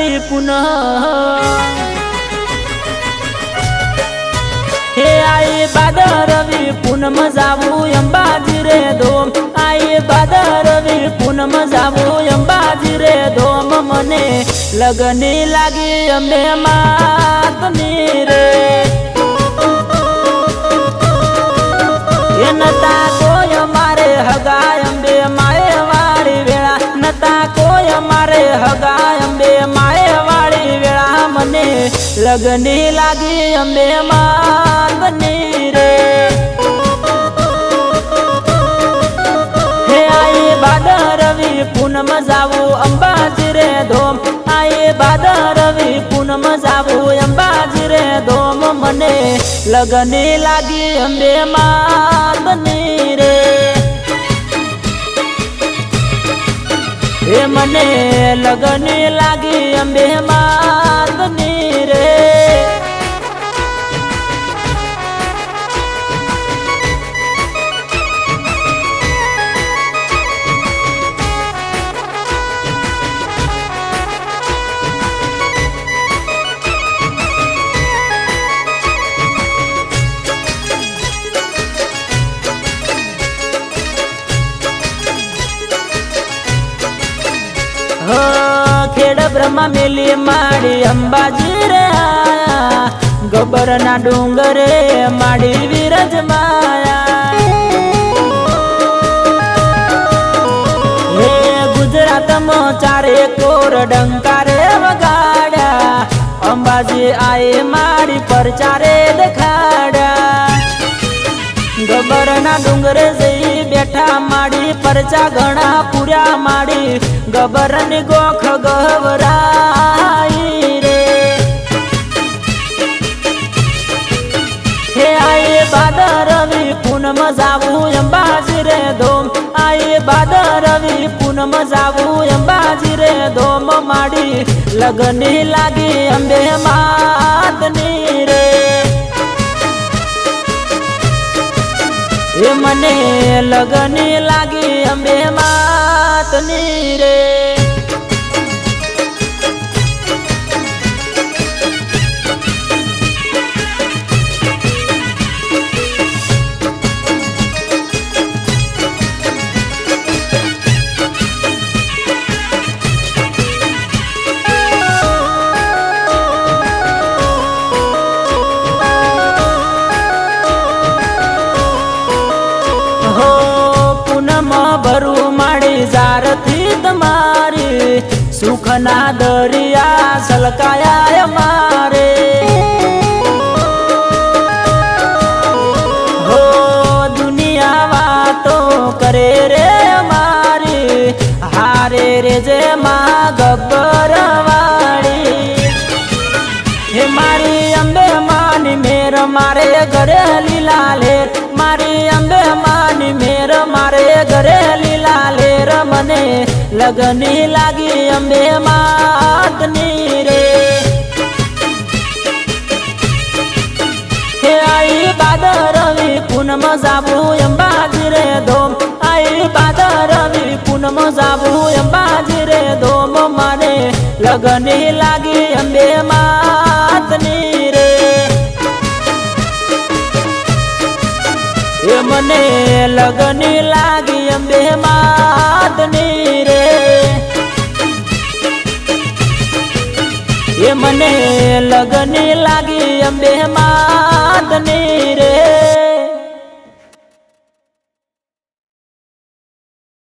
रवि पुनः हे आई बादल रवि पूनम जावू अंबाजी रे धोम आई बादल रवि पूनम जावू अंबाजी रे धोम मने लगनी लागी अम्बे मातनी रे ये नता कोई मारे हगाय अम्बे माए वाली वेळा नता कोई मारे हगाय अम्बे माए वाली वेळा मने लगनी लागी अम्बे मातनी रे हे आई बादल रवि पूनम जावू अंबाजी रे धोम आई बादल रवि पूनम जावू अंबाजी रे धोम मने लगनी लागी अम्बे मातनी रे हे मने लगनी लागी अम्बे मातनी रे हो खेड़ ब्रह्मा मेली माड़ी अंबाजी रे आया गोबर ना डूंगरे माड़ी विरज माया हे गुजरात में चारे कोर डंकारे वगाड़ा अंबाजी आए माड़ी पर चारे दिखाड़ा गोबर ना डूंगरे जई बैठा माड़ी परचा घना पूरा माड़ी गोबर ने गोख गहवराई रे हे आई बादल रवि पूनम जावू अंबाजी रे धोम आई बादल रवि पूनम जावू अंबाजी रे धोम माड़ी लगनी लागी अम्बे मातनी रे हे मने लगनी लागी अम्बे मातनी रे भरू माड़ी जार थी तुम्हारी सुख ना दरिया सलकाया मारे हो दुनिया बातों करे रे हमारी हारे रे जे माँ गब्बर वाड़ी हे मारी अम्बे मानी मेर मारे घरे लीला ले मारी अम्बे मानी मेर मारे घरे लीला लेर मने लगनी लागी अम्बे मातनी रे हे आई बादल रवि पूनम जावू अंबाजी रे धोम आई बादल रवि पूनम जावू अंबाजी रे धोम मने लगनी लागी अम्बे मातनी रे हे मने लगनी लागी अम्बे मातनी रे हे मने लगनी लागी अम्बे मातनी रे।